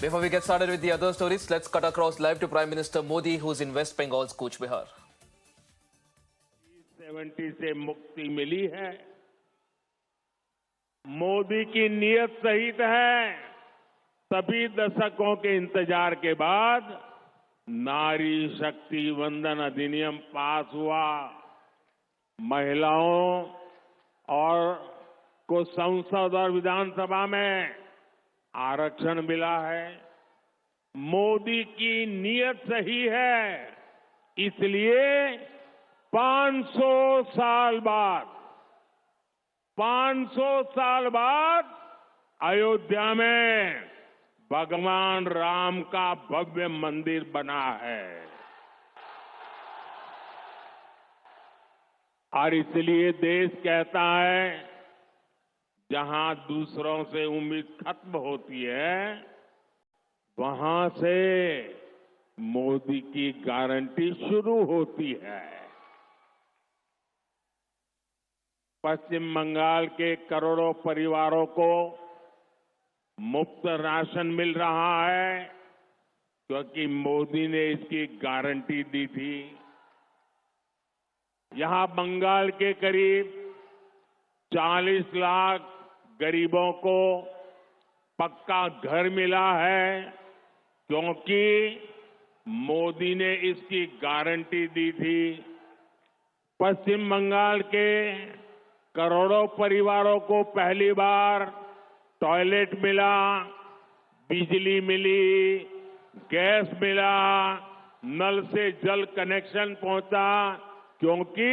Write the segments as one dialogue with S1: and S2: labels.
S1: Before we get started with the other stories, let's cut across live to Prime Minister Modi, who's in West Bengal's Cooch Behar.
S2: 70 से मुक्ति मिली है। मोदी की नीयत सही है। सभी दशकों के इंतजार के बाद नारी शक्ति वंदन अधिनियम पास हुआ। महिलाओं और को संसद और विधानसभा में आरक्षण मिला है। मोदी की नीयत सही है, इसलिए 500 साल बाद अयोध्या में भगवान राम का भव्य मंदिर बना है। और इसलिए देश कहता है, जहां दूसरों से उम्मीद खत्म होती है, वहां से मोदी की गारंटी शुरू होती है। पश्चिम बंगाल के करोड़ों परिवारों को मुफ्त राशन मिल रहा है, क्योंकि मोदी ने इसकी गारंटी दी थी। यहां बंगाल के करीब 40 लाख गरीबों को पक्का घर मिला है, क्योंकि मोदी ने इसकी गारंटी दी थी। पश्चिम बंगाल के करोड़ों परिवारों को पहली बार टॉयलेट मिला, बिजली मिली, गैस मिला, नल से जल कनेक्शन पहुंचा, क्योंकि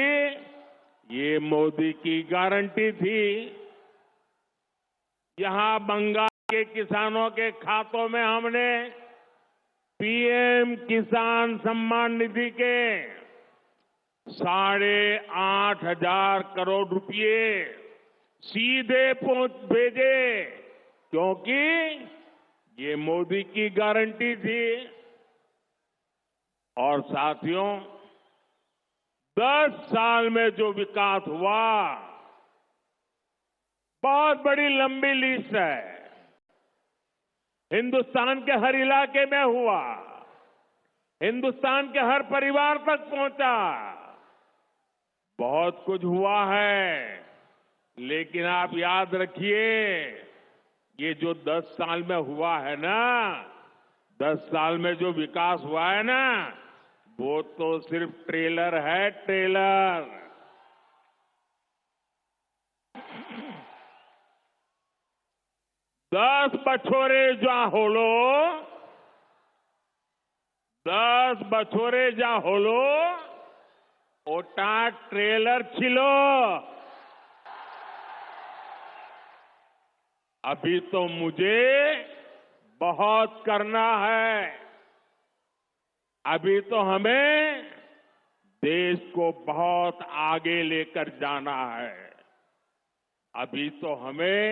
S2: ये मोदी की गारंटी थी। यहां बंगाल के किसानों के खातों में हमने पीएम किसान सम्मान निधि के 8,500 करोड़ रुपए सीधे भेजे, क्योंकि ये मोदी की गारंटी थी। और साथियों, 10 साल में जो विकास हुआ, बहुत बड़ी लंबी लिस्ट है। हिंदुस्तान के हर इलाके में हुआ, हिंदुस्तान के हर परिवार तक पहुंचा। बहुत कुछ हुआ है, लेकिन आप याद रखिए, ये जो 10 साल में हुआ है ना, 10 साल में जो विकास हुआ है ना, वो तो सिर्फ ट्रेलर है, ट्रेलर। 10 बछोरे যা হলো ওটা ট্রেলার ছিল। अभी तो मुझे बहुत करना है। अभी तो हमें देश को बहुत आगे लेकर जाना है। अभी तो हमें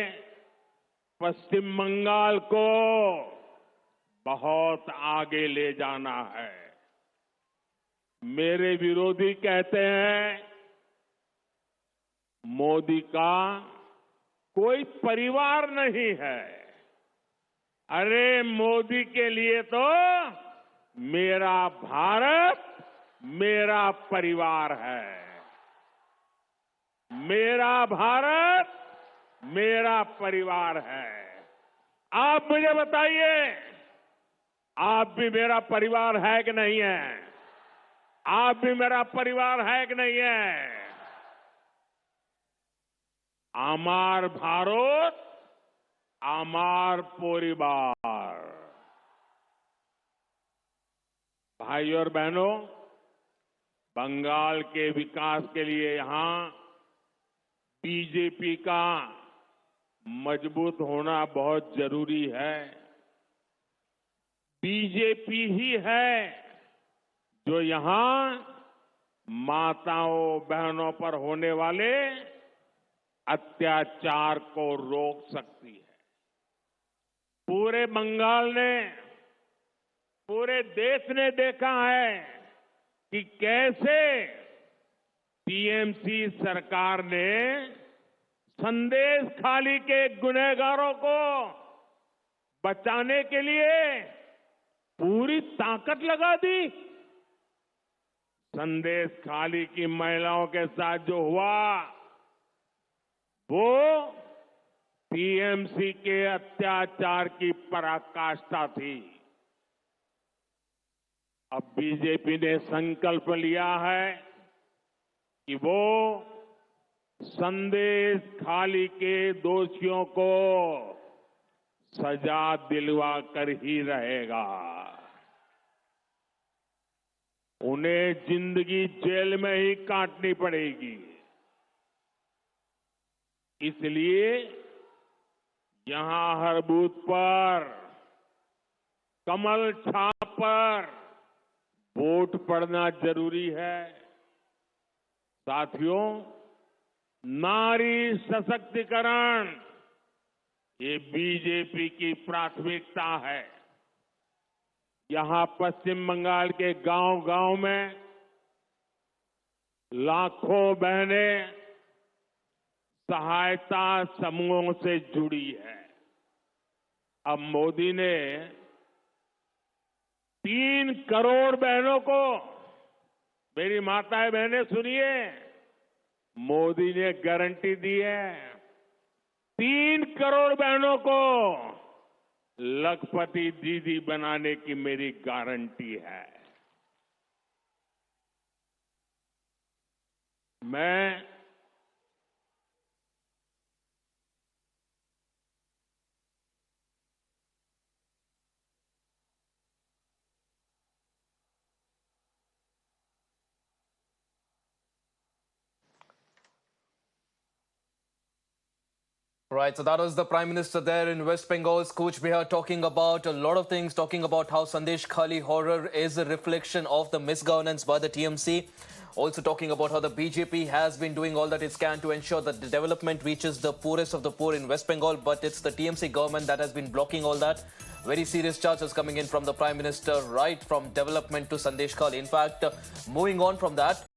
S2: पश्चिम बंगाल को बहुत आगे ले जाना है। मेरे विरोधी कहते हैं, मोदी का कोई परिवार नहीं है। अरे मोदी के लिए तो मेरा भारत मेरा परिवार है। मेरा भारत मेरा परिवार है। आप मुझे बताइए, आप भी मेरा परिवार है कि नहीं है? आप भी मेरा परिवार है कि नहीं है? আমার ভারত আমার পরিবার। भाई और बहनों, बंगाल के विकास के लिए यहां बीजेपी का मजबूत होना बहुत जरूरी है। बीजेपी ही है जो यहां माताओं बहनों पर होने वाले अत्याचार को रोक सकती है। पूरे बंगाल ने, पूरे देश ने देखा है कि कैसे टीएमसी सरकार ने संदेश खाली के गुनहगारों को बचाने के लिए पूरी ताकत लगा दी। संदेश खाली की महिलाओं के साथ जो हुआ वो टीएमसी के अत्याचार की पराकाष्ठा थी। अब बीजेपी ने संकल्प लिया है कि वो संदेश खाली के दोषियों को सजा दिलवा कर ही रहेगा। उन्हें जिंदगी जेल में ही काटनी पड़ेगी। इसलिए यहां हर बूथ पर कमल छाप पर वोट पड़ना जरूरी है। साथियों, नारी सशक्तिकरण ये बीजेपी की प्राथमिकता है। यहां पश्चिम बंगाल के गांव-गांव में लाखों बहनें सहायता समूहों से जुड़ी है। अब मोदी ने 3 करोड़ बहनों को, मेरी माताएं बहनें सुनिए, मोदी ने गारंटी दी है 3 करोड़ बहनों को लखपति दीदी बनाने की मेरी गारंटी है। मैं
S1: Right, so that was the Prime Minister there in West Bengal's Cooch Behar talking about a lot of things, talking about how Sandesh Khali horror is a reflection of the misgovernance by the TMC. Also talking about how the BJP has been doing all that it can to ensure that the development reaches the poorest of the poor in West Bengal, but it's the TMC government that has been blocking all that. Very serious charges coming in from the Prime Minister, right from development to Sandesh Khali. In fact, moving on from that,